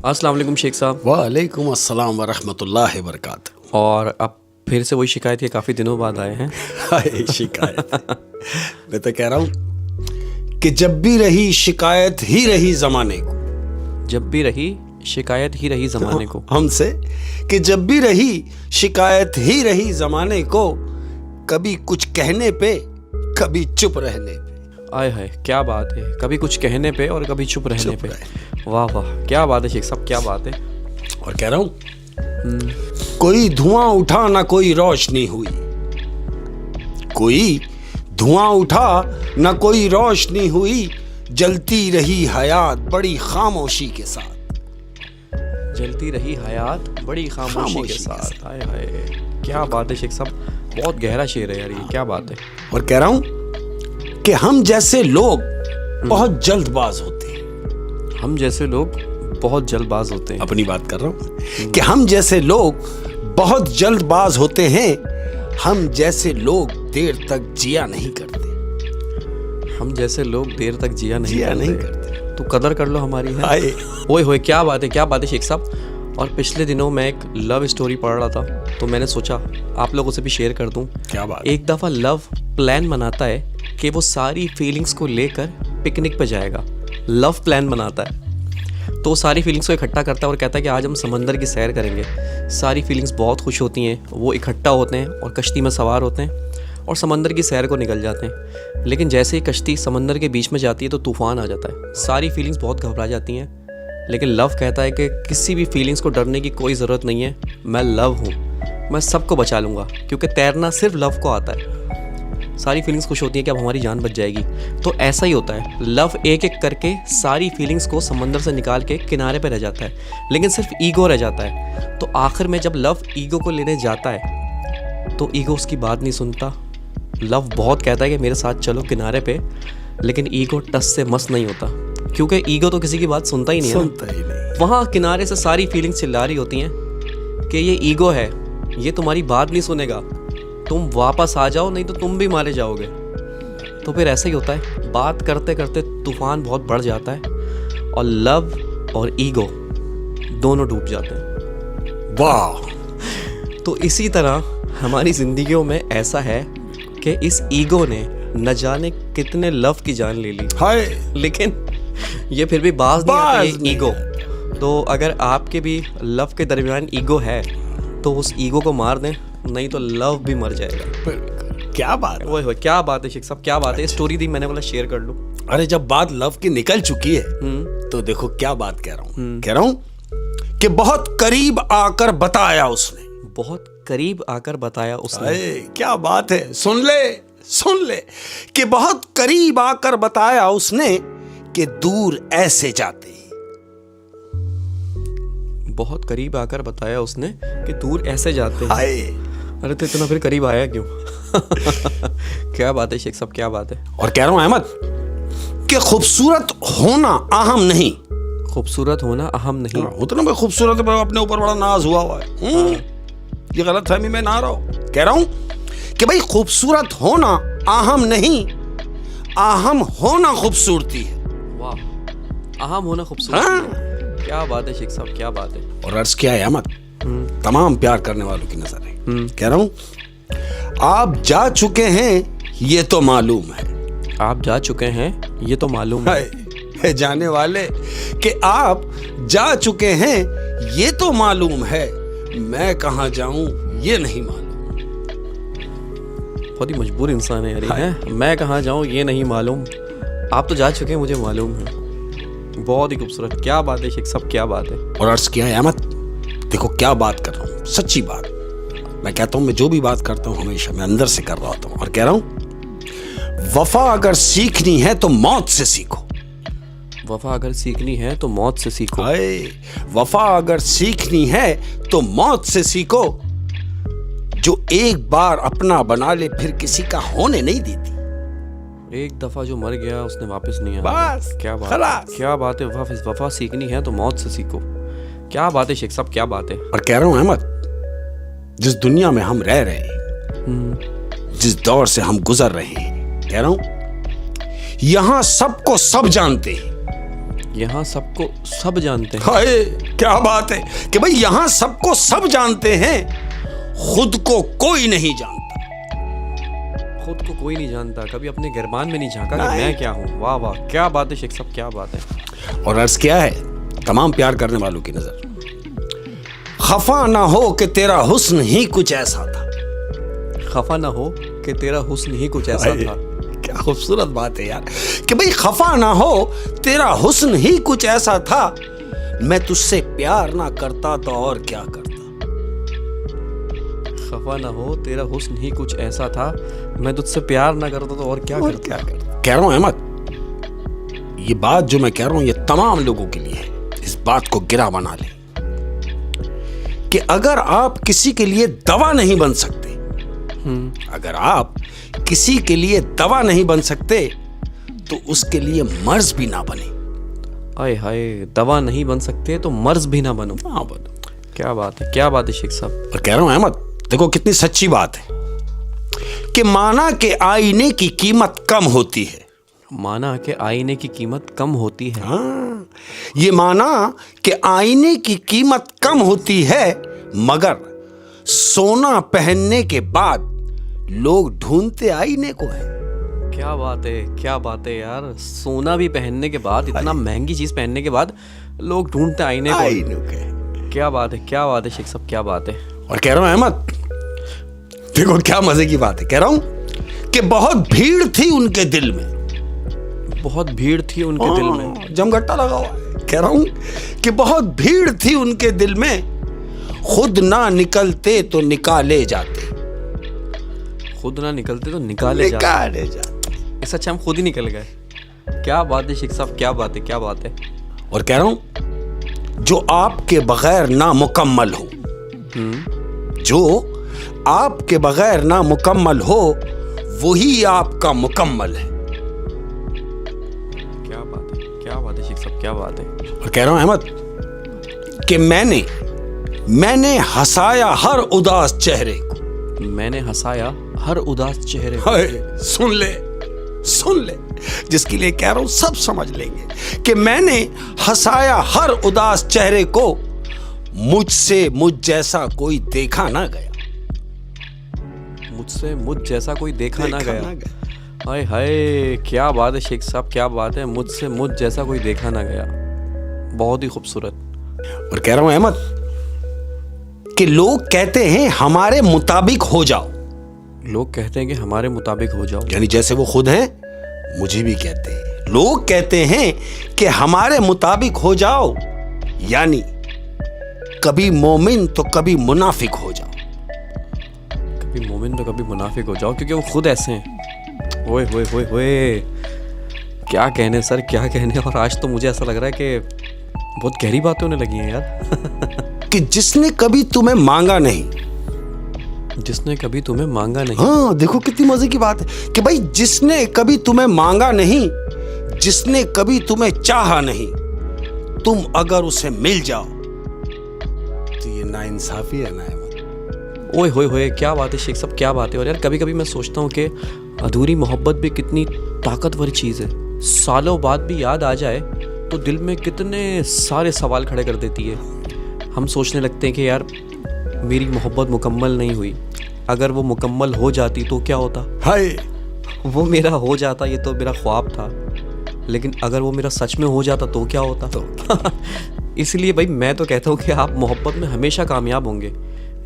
अस्सलाम वालेकुम शेख साहब। वालेकुम अस्सलाम वरहमतुल्लाहि वबरकातुहू। और अब फिर से वही शिकायत के काफ़ी दिनों बाद आए हैं। हाय शिकायत। मैं तो कह रहा हूँ कि जब भी रही शिकायत ही रही ज़माने को, जब भी रही शिकायत ही रही ज़माने को हमसे कि जब भी रही शिकायत ही रही ज़माने को, कभी कुछ कहने पे कभी चुप रहने पे। आए हाय, क्या बात है, कभी कुछ कहने पे और कभी चुप रहने पे। वाह वाह, क्या बात है शेख साहब, क्या बात है। और कह रहा हूँ कोई धुआं उठा ना कोई रोशनी हुई, कोई धुआं उठा ना कोई रोशनी हुई, जलती रही हयात बड़ी खामोशी के साथ। जलती रही हयात बड़ी खामोशी के साथ। आए हाय, क्या बात है शेख साहब, बहुत गहरा शेर है यार ये, क्या बात है। और कह रहा हूँ कि हम जैसे लोग बहुत जल्दबाज होते हैं। हम जैसे लोग बहुत जल्दबाज होते हैं। अपनी बात कर रहा हूँ कि हम जैसे लोग बहुत जल्दबाज होते हैं। हम जैसे लोग देर तक जिया नहीं करते। हम जैसे लोग देर तक जिया नहीं करते। तो कदर कर लो हमारी है। आए ओए होए, क्या बात है, क्या बात है शेख साहब। और पिछले दिनों मैं एक लव स्टोरी पढ़ रहा था, तो मैंने सोचा आप लोगों से भी शेयर कर दूं। क्या बात। एक दफ़ा लव प्लान बनाता है कि वो सारी फीलिंग्स को लेकर पिकनिक पे जाएगा। लव प्लान बनाता है तो सारी फीलिंग्स को इकट्ठा करता है और कहता है कि आज हम समंदर की सैर करेंगे। सारी फीलिंग्स बहुत खुश होती हैं, वो इकट्ठा होते हैं और कश्ती में सवार होते हैं और समंदर की सैर को निकल जाते हैं। लेकिन जैसे ही कश्ती समंदर के बीच में जाती है तो तूफ़ान आ जाता है। सारी फीलिंग्स बहुत घबरा जाती हैं, लेकिन लव कहता है कि किसी भी फीलिंग्स को डरने की कोई ज़रूरत नहीं है, मैं लव हूँ, मैं सबको बचा लूँगा, क्योंकि तैरना सिर्फ लव को आता है। सारी फीलिंग्स खुश होती हैं कि अब हमारी जान बच जाएगी। तो ऐसा ही होता है, लव एक एक करके सारी फीलिंग्स को समंदर से निकाल के किनारे पे रह जाता है, लेकिन सिर्फ ईगो रह जाता है। तो आखिर में जब लव ईगो को लेने जाता है तो ईगो उसकी बात नहीं सुनता। लव बहुत कहता है कि मेरे साथ चलो किनारे पे, लेकिन ईगो टस से मस नहीं होता, क्योंकि ईगो तो किसी की बात सुनता ही नहीं है। वहाँ किनारे से सारी फीलिंग्स चिल्ला रही होती हैं कि ये ईगो है, ये तुम्हारी बात नहीं सुनेगा, तुम वापस आ जाओ नहीं तो तुम भी मारे जाओगे। तो फिर ऐसा ही होता है, बात करते करते तूफान बहुत बढ़ जाता है और लव और ईगो दोनों डूब जाते हैं। वाह। तो इसी तरह हमारी जिंदगियों में ऐसा है कि इस ईगो ने न जाने कितने लव की जान ले ली, हाय, लेकिन ये फिर भी बाज नहीं आती ईगो। तो अगर आपके भी लव के दरमियान ईगो है तो उस ईगो को मार दें, नहीं तो लव भी मर जाएगा। क्या बात है। ओए क्या बात है शेख साहब, क्या बात है। स्टोरी दी मैंने बोला शेयर कर लूं। अरे जब बात लव की निकल चुकी है तो देखो क्या बात कह रहा हूँ। कह रहा हूँ कि बहुत करीब आकर बताया उसने। बहुत करीब आकर बताया उसने। क्या बात है, सुन ले कि बहुत करीब आकर बताया उसने कि दूर ऐसे जाते। बहुत करीब आकर बताया उसने कि दूर ऐसे जाते हैं। अरे तो इतना फिर करीब आया क्यों? क्या बात है शेख साहब, क्या बात है। और कह रहा हूं अहमद कि खूबसूरत होना अहम नहीं। खूबसूरत होना अहम नहीं। उतना भी खूबसूरत है, अपने ऊपर बड़ा नाज हुआ है। ये गलत फहमी में ना रहो। कह रहा हूं कि भाई खूबसूरत होना अहम नहीं, अहम होना खूबसूरती है। वाह, अहम होना खूबसूरती है। क्या बात है शेख साहब, क्या बात है। और अर्ज किया है अहमद तमाम प्यार करने वालों की नजर है। कह रहा हूं आप जा चुके हैं ये तो मालूम है। आप जा चुके हैं ये तो मालूम है। जाने वाले कि आप जा चुके हैं ये तो मालूम है, मैं कहां जाऊं ये नहीं मालूम। बहुत ही मजबूर इंसान है यार है। मैं कहां जाऊं ये नहीं मालूम, आप तो जा चुके हैं मुझे मालूम है। बहुत ही खूबसूरत, क्या बात है शेख साहब, क्या बात है। और अर्ज किया है अहमद, देखो क्या बात कर रहा हूँ, सच्ची बात। मैं कहता हूँ मैं जो भी बात करता हूँ हमेशा मैं अंदर से कर रहा होता हूँ। और कह रहा हूँ वफा अगर सीखनी है तो मौत से सीखो। वफा अगर सीखनी है तो मौत से सीखो। वफा अगर सीखनी है तो मौत से सीखो, जो एक बार अपना बना ले फिर किसी का होने नहीं देती। एक दफा जो मर गया उसने वापस नहीं आया। बस क्या बात है, क्या बात है। वफा सीखनी है तो मौत से सीखो। क्या बात है शेख साहब, क्या बात है। और कह रहा हूं अहमद, जिस दुनिया में हम रह रहे हैं, जिस दौर से हम गुजर रहे हैं, कह रहा हूं यहां सबको सब जानते हैं। यहाँ सबको सब जानते हैं। हाय क्या बात है कि भाई यहाँ सबको सब जानते हैं, खुद को कोई नहीं जानता। खुद को कोई नहीं जानता, कभी अपने गिरबान में नहीं झांका कि मैं क्या हूँ। वाह वाह, क्या बात है शेख साहब, क्या बात है। और अर्ज क्या है तमाम प्यार करने वालों की नजर, खफा ना हो कि तेरा हुस्न ही कुछ ऐसा था। खफा ना हो कि तेरा हुस्न ही कुछ ऐसा था। क्या खूबसूरत बात है यार कि भाई खफा ना हो तेरा हुस्न ही कुछ ऐसा था, मैं तुझसे प्यार ना करता तो और क्या करता। खफा ना हो तेरा हुस्न ही कुछ ऐसा था, मैं तुझसे प्यार ना करता तो और क्या करता। कह रहा हूं अहमद, ये बात जो मैं कह रहा हूं ये तमाम लोगों के लिए है। इस बात को गिरा बना ले कि अगर आप किसी के लिए दवा नहीं बन सकते, अगर आप किसी के लिए दवा नहीं बन सकते तो उसके लिए मर्ज भी ना बने। आय हाय, दवा नहीं बन सकते तो मर्ज भी ना बनो। हाँ बनो। क्या बात है, क्या बात है शेख साहब। और कह रहा हूं अहमद, देखो कितनी सच्ची बात है कि माना के आईने की कीमत कम होती है। माना के आईने की कीमत कम होती है। हाँ, ये माना कि आईने की कीमत कम होती है, मगर सोना पहनने के बाद लोग ढूंढते आईने को है। क्या बात है, क्या बात है यार। सोना भी पहनने के बाद, इतना महंगी चीज पहनने के बाद लोग ढूंढते आईने को। क्या बात है, क्या बात है शेख साहब, क्या बात है। और कह रहा हूं अहमद, देखो क्या मजे की बात है, कह रहा हूं कि बहुत भीड़ थी उनके दिल में। बहुत भीड़ थी उनके दिल में, जमघट्टा लगा हुआ है। कह रहा हूं कि बहुत भीड़ थी उनके दिल में, खुद ना निकलते तो निकाले जाते। खुद ना निकलते तो निकाले जाते। इससे अच्छा हम खुद ही निकल गए। क्या बात है शेख साहब, क्या बात है, क्या बात है। और कह रहा हूं जो आपके बगैर ना मुकम्मल हो, जो आपके बगैर ना मुकम्मल हो वही आपका मुकम्मल है। क्या बात है, क्या बात है शेख साहब, क्या बात है। और कह रहा हूं अहमद कि मैंने हंसाया हर उदास चेहरे को। मैंने हंसाया हर उदास चेहरे को। हाय, सुन ले, जिसके लिए कह रहा हूं सब समझ लेंगे कि मैंने हंसाया हर उदास चेहरे को, मुझसे मुझ जैसा कोई देखा ना गया। मुझसे मुझ जैसा कोई देखा ना गया। हाय हाय, क्या बात है शेख साहब, क्या बात है। मुझसे मुझ जैसा कोई देखा ना गया, बहुत ही खूबसूरत। और कह रहा हूं अहमद कि लोग कहते हैं हमारे मुताबिक हो जाओ। लोग कहते हैं कि हमारे मुताबिक हो जाओ, यानी जैसे वो खुद हैं मुझे भी कहते हैं। लोग कहते हैं कि हमारे मुताबिक हो जाओ, यानी कभी मोमिन तो कभी मुनाफिक हो जाओ। कभी मोमिन तो कभी मुनाफिक हो जाओ, क्योंकि वो खुद ऐसे हैं। ओए होए होए होए, क्या कहने सर, क्या कहने। और आज तो मुझे ऐसा लग रहा है कि बहुत गहरी बातें होने लगी हैं यार। कि जिसने कभी तुम्हें मांगा नहीं, जिसने कभी तुम्हें मांगा नहीं। हाँ देखो कितनी मजे की बात है कि भाई जिसने कभी तुम्हें मांगा नहीं, जिसने कभी तुम्हें चाहा नहीं, तुम अगर उसे मिल जाओ तो ये नाइंसाफी है ना। ओए होए होए, क्या बात है शेख साहब, क्या बात है। और यार कभी कभी मैं सोचता हूँ कि अधूरी मोहब्बत भी कितनी ताकतवर चीज़ है। सालों बाद भी याद आ जाए तो दिल में कितने सारे सवाल खड़े कर देती है। हम सोचने लगते हैं कि यार मेरी मोहब्बत मुकम्मल नहीं हुई, अगर वो मुकम्मल हो जाती तो क्या होता। हाय, वो मेरा हो जाता, ये तो मेरा ख्वाब था, लेकिन अगर वो मेरा सच में हो जाता तो क्या होता। तो इसलिए भाई मैं तो कहता हूँ कि आप मोहब्बत में हमेशा कामयाब होंगे,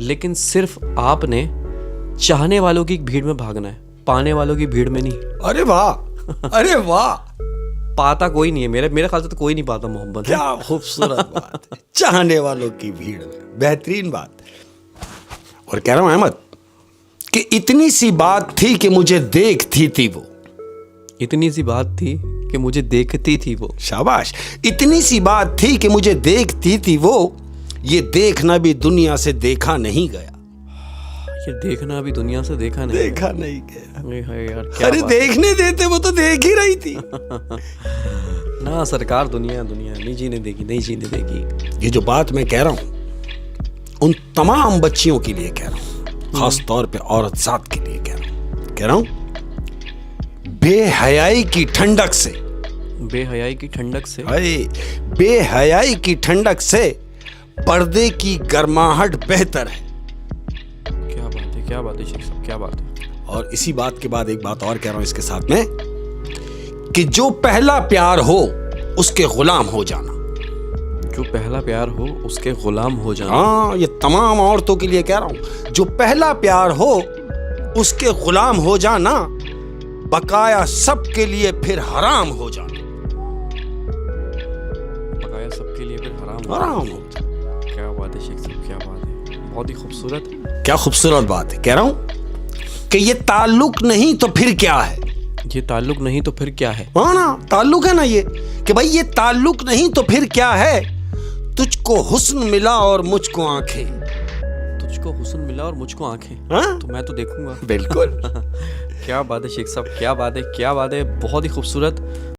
लेकिन सिर्फ आपने चाहने वालों की भीड़ में भागना है, पाने वालों की भीड़ में नहीं। अरे वाह, अरे वाह। पाता कोई नहीं है, मेरे ख्याल से तो कोई नहीं पाता मोहब्बत। क्या खूबसूरत बात है, चाहने वालों की भीड़ में, बेहतरीन बात। और कह रहा हूं अहमद कि इतनी सी बात थी कि मुझे देखती थी वो। इतनी सी बात थी कि मुझे देखती थी वो। शाबाश। इतनी सी बात थी कि मुझे देखती थी वो, ये देखना भी दुनिया से देखा नहीं गया। ये देखना भी दुनिया से देखा नहीं गया। यार क्या अरे देखने देते, वो तो देख ही रही थी। ना सरकार, दुनिया नहीं जीने देगी, नहीं जीने देगी। ये जो बात मैं कह रहा हूं उन तमाम बच्चियों के लिए कह रहा हूं, खास तौर पे औरत जात के लिए कह रहा हूं। बेहयाई की ठंडक से बेहयाई की ठंडक से अरे बेहयाई की ठंडक से पर्दे की गर्माहट बेहतर है। क्या बात है शेख साहब, क्या बात है। और इसी बात के बाद एक बात और कह रहा हूं इसके साथ में, कि जो पहला प्यार हो उसके गुलाम हो जाना। जो पहला प्यार हो उसके गुलाम हो जाना। हाँ, ये तमाम औरतों के लिए कह रहा हूं, जो पहला प्यार हो उसके गुलाम हो जाना, बकाया सबके लिए फिर हराम हो जाना। बकाया सबके लिए फिर हराम हराम हो जाना। क्या बात है शेख साहब, क्या बात है, बहुत ही खूबसूरत। क्या खूबसूरत बात है। कह रहा हूं कि ये ताल्लुक नहीं तो फिर क्या है। ये ताल्लुक नहीं तो फिर क्या है। हाँ ना, ताल्लुक है ना ये, कि भाई ये ताल्लुक नहीं तो फिर क्या है। तुझको हुस्न मिला और मुझको आंखें। तुझको हुस्न मिला और मुझको आंखें, हाँ? तो मैं तो देखूंगा। बिल्कुल। क्या बात है शेख साहब, क्या बात है, क्या बात है, बहुत ही खूबसूरत।